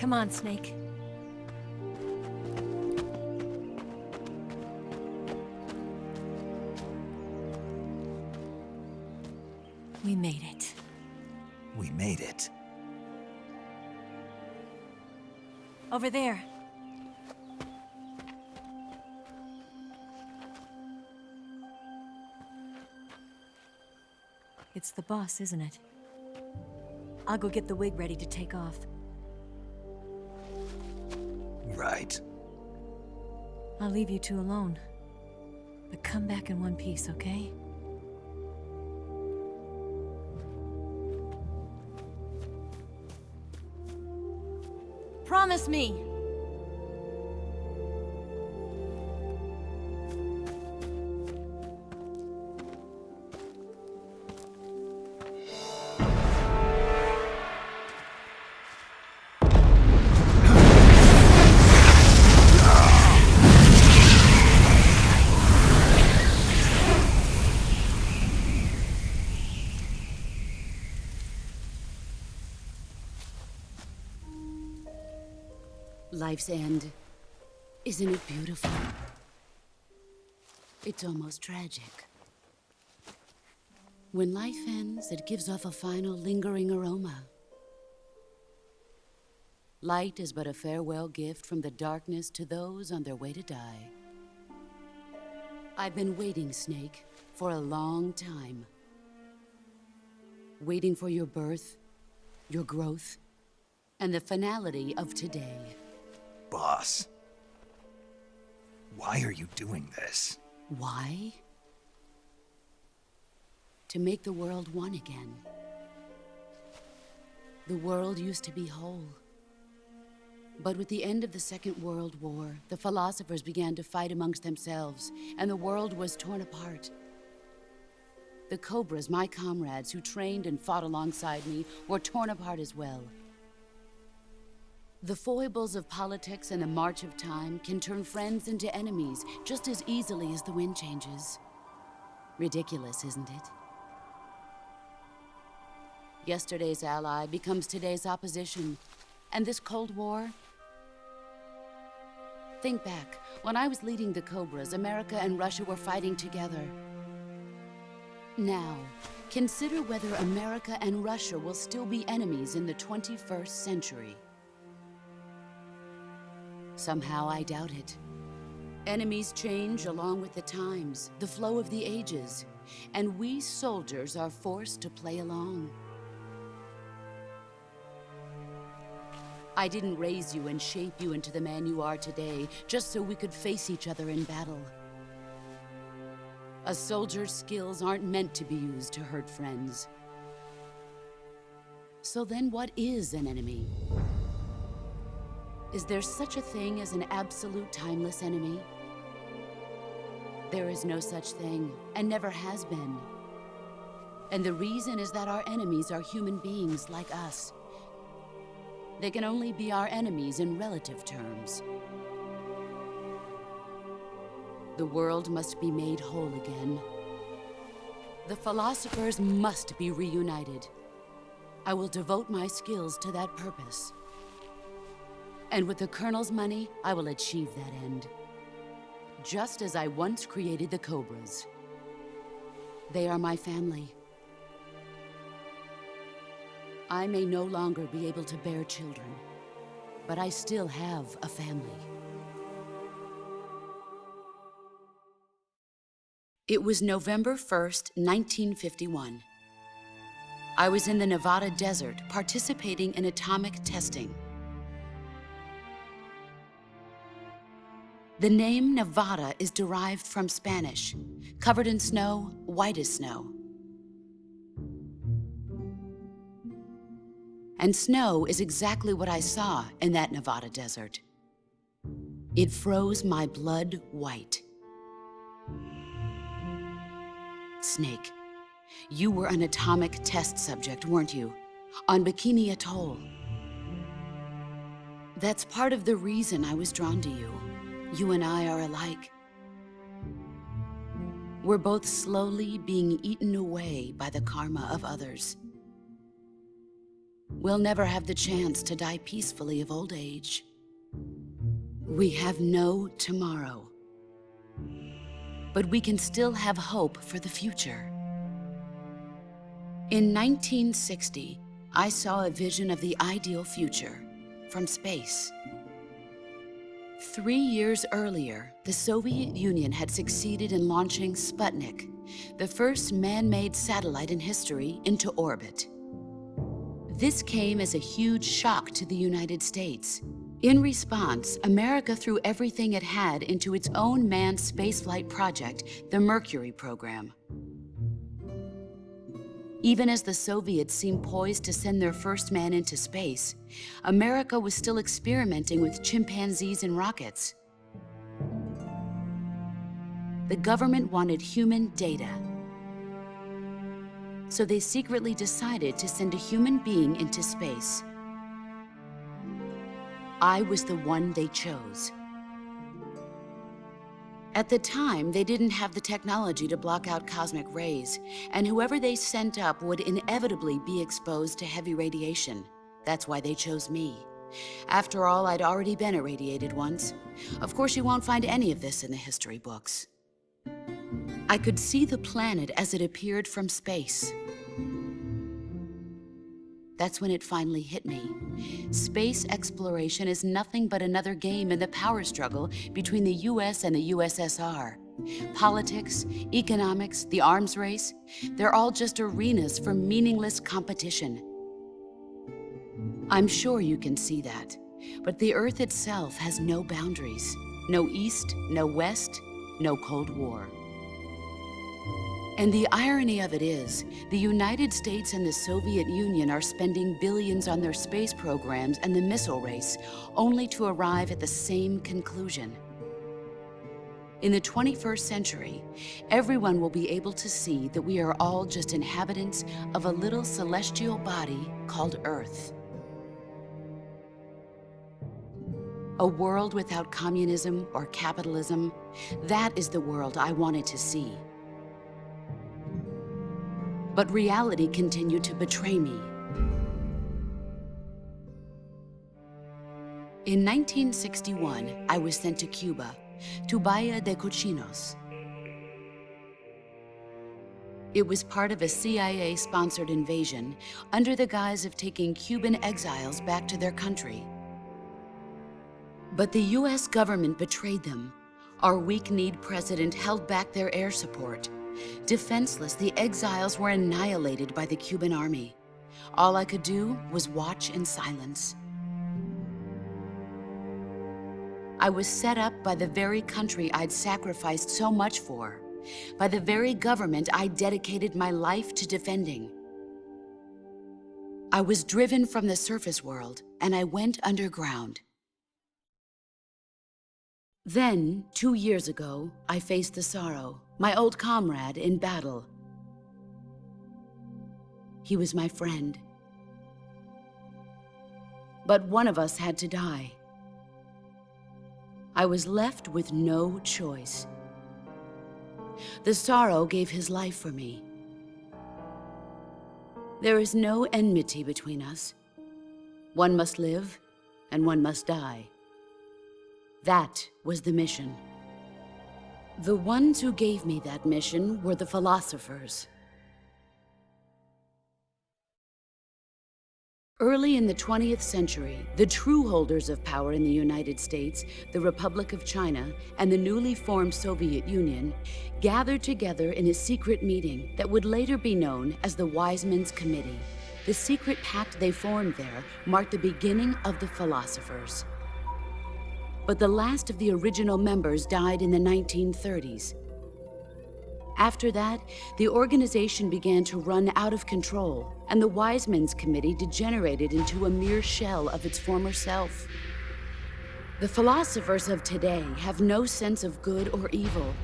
Come on, Snake. We made it. We made it. Over there. It's the boss, isn't it? I'll go get the wig ready to take off. Right. I'll leave you two alone. But come back in one piece, okay? Promise me! Life's end. Isn't it beautiful? It's almost tragic. When life ends, it gives off a final lingering aroma. Light is but a farewell gift from the darkness to those on their way to die. I've been waiting, Snake, for a long time. Waiting for your birth, your growth, and the finality of today. Boss. Why are you doing this? Why? To make the world one again. The world used to be whole. But with the end of the Second World War, the philosophers began to fight amongst themselves, and the world was torn apart. The Cobras, my comrades who trained and fought alongside me, were torn apart as well. The foibles of politics and the march of time can turn friends into enemies just as easily as the wind changes. Ridiculous, isn't it? Yesterday's ally becomes today's opposition. And this Cold War? Think back. When I was leading the Cobras, America and Russia were fighting together. Now, consider whether America and Russia will still be enemies in the 21st century. Somehow I doubt it. Enemies change along with the times, the flow of the ages, and we soldiers are forced to play along. I didn't raise you and shape you into the man you are today just so we could face each other in battle. A soldier's skills aren't meant to be used to hurt friends. So then what is an enemy? Is there such a thing as an absolute timeless enemy? There is no such thing, and never has been. And the reason is that our enemies are human beings like us. They can only be our enemies in relative terms. The world must be made whole again. The philosophers must be reunited. I will devote my skills to that purpose. And with the Colonel's money, I will achieve that end. Just as I once created the Cobras. They are my family. I may no longer be able to bear children, but I still have a family. It was November 1st, 1951. I was in the Nevada desert participating in atomic testing. The name Nevada is derived from Spanish, covered in snow, white as snow. And snow is exactly what I saw in that Nevada desert. It froze my blood white. Snake, you were an atomic test subject, weren't you? On Bikini Atoll. That's part of the reason I was drawn to you. You and I are alike. We're both slowly being eaten away by the karma of others. we'll never have the chance to die peacefully of old age. We have no tomorrow. But we can still have hope for the future. In 1960, I saw a vision of the ideal future from space. 3 years earlier, the Soviet Union had succeeded in launching Sputnik, the first man-made satellite in history, into orbit. This came as a huge shock to the United States. In response, America threw everything it had into its own manned spaceflight project, the Mercury program. Even as the Soviets seemed poised to send their first man into space, America was still experimenting with chimpanzees and rockets. The government wanted human data. So they secretly decided to send a human being into space. I was the one they chose. At the time, they didn't have the technology to block out cosmic rays, and whoever they sent up would inevitably be exposed to heavy radiation. That's why they chose me. After all, I'd already been irradiated once. Of course, you won't find any of this in the history books. I could see the planet as it appeared from space. That's when it finally hit me. Space exploration is nothing but another game in the power struggle between the US and the USSR. Politics, economics, the arms race, they're all just arenas for meaningless competition. I'm sure you can see that, but the Earth itself has no boundaries. No East, no West, no Cold War. And the irony of it is, the United States and the Soviet Union are spending billions on their space programs and the missile race, only to arrive at the same conclusion. In the 21st century, everyone will be able to see that we are all just inhabitants of a little celestial body called Earth. A world without communism or capitalism, that is the world I wanted to see. But reality continued to betray me. In 1961, I was sent to Cuba, to Bahia de Cochinos. It was part of a CIA-sponsored invasion under the guise of taking Cuban exiles back to their country. But the US government betrayed them. Our weak-kneed president held back their air support. Defenseless, the exiles were annihilated by the Cuban army. All I could do was watch in silence. I was set up by the very country I'd sacrificed so much for, by the very government I dedicated my life to defending. I was driven from the surface world, and I went underground. Then, 2 years ago, I faced the Sorrow, my old comrade in battle. He was my friend. But one of us had to die. I was left with no choice. The Sorrow gave his life for me. There is no enmity between us. One must live, and one must die. That was the mission. The ones who gave me that mission were the philosophers. Early in the 20th century, the true holders of power in the United States, the Republic of China, and the newly formed Soviet Union gathered together in a secret meeting that would later be known as the Wiseman's Committee. The secret pact they formed there marked the beginning of the philosophers. But the last of the original members died in the 1930s. After that, the organization began to run out of control, and the Wiseman's Committee degenerated into a mere shell of its former self. The philosophers of today have no sense of good or evil.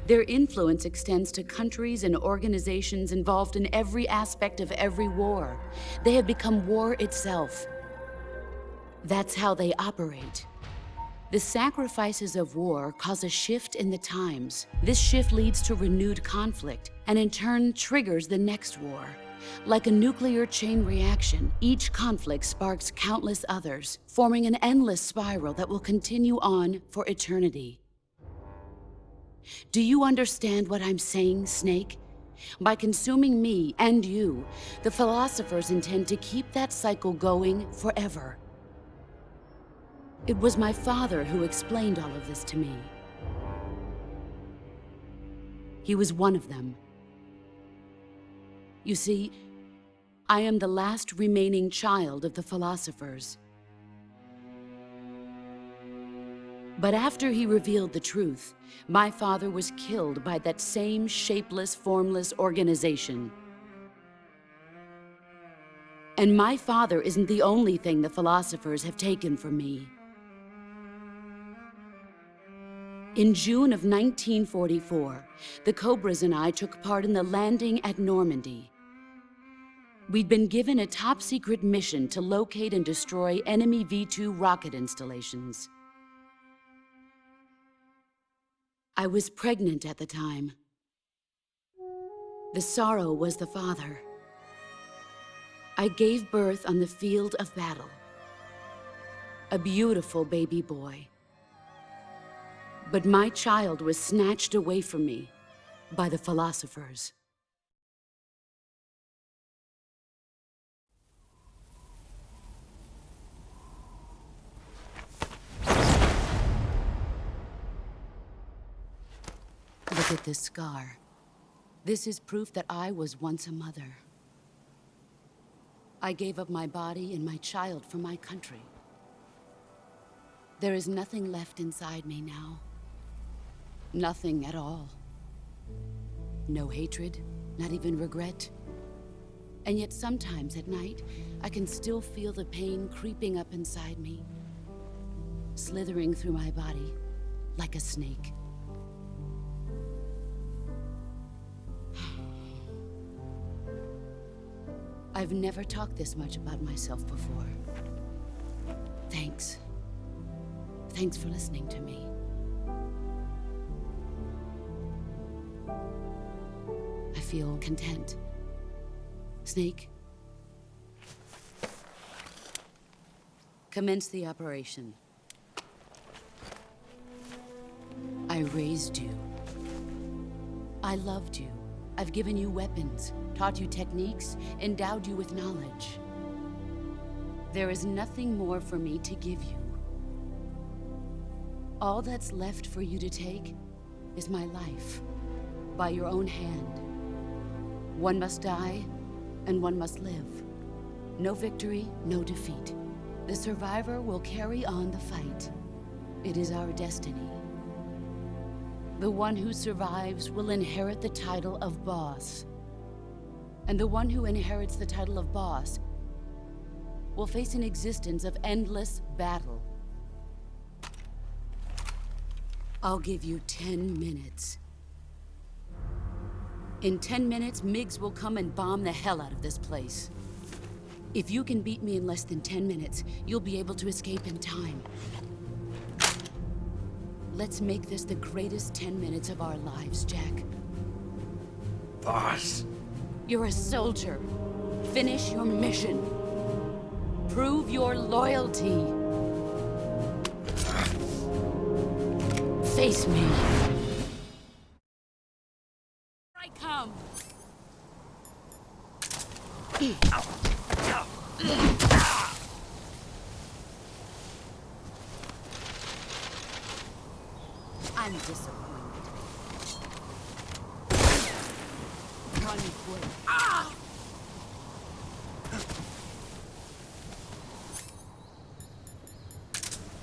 Their influence extends to countries and organizations involved in every aspect of every war. They have become war itself. That's how they operate. The sacrifices of war cause a shift in the times. This shift leads to renewed conflict, and in turn triggers the next war. Like a nuclear chain reaction, each conflict sparks countless others, forming an endless spiral that will continue on for eternity. Do you understand what I'm saying, Snake? By consuming me and you, the philosophers intend to keep that cycle going forever. It was my father who explained all of this to me. He was one of them. You see, I am the last remaining child of the philosophers. But after he revealed the truth, my father was killed by that same shapeless, formless organization. And my father isn't the only thing the philosophers have taken from me. In June of 1944, the Cobras and I took part in the landing at Normandy. We'd been given a top-secret mission to locate and destroy enemy V-2 rocket installations. I was pregnant at the time. The sorrow was the father. I gave birth on the field of battle. A beautiful baby boy. But my child was snatched away from me by the philosophers. Look at this scar. This is proof that I was once a mother. I gave up my body and my child for my country. There is nothing left inside me now. Nothing at all. No hatred, not even regret. And yet sometimes at night, I can still feel the pain creeping up inside me, slithering through my body like a snake. I've never talked this much about myself before. Thanks. Thanks for listening to me. I feel content. Snake? Commence the operation. I raised you. I loved you. I've given you weapons, taught you techniques, endowed you with knowledge. There is nothing more for me to give you. All that's left for you to take is my life, by your own hand. One must die, and one must live. No victory, no defeat. The survivor will carry on the fight. It is our destiny. The one who survives will inherit the title of boss. And the one who inherits the title of boss will face an existence of endless battle. I'll give you 10 minutes. In 10 minutes, MiGs will come and bomb the hell out of this place. If you can beat me in less than 10 minutes, you'll be able to escape in time. Let's make this the greatest 10 minutes of our lives, Jack. Boss. You're a soldier. Finish your mission. Prove your loyalty. Face me. I come. I'm disappointed. Run quick.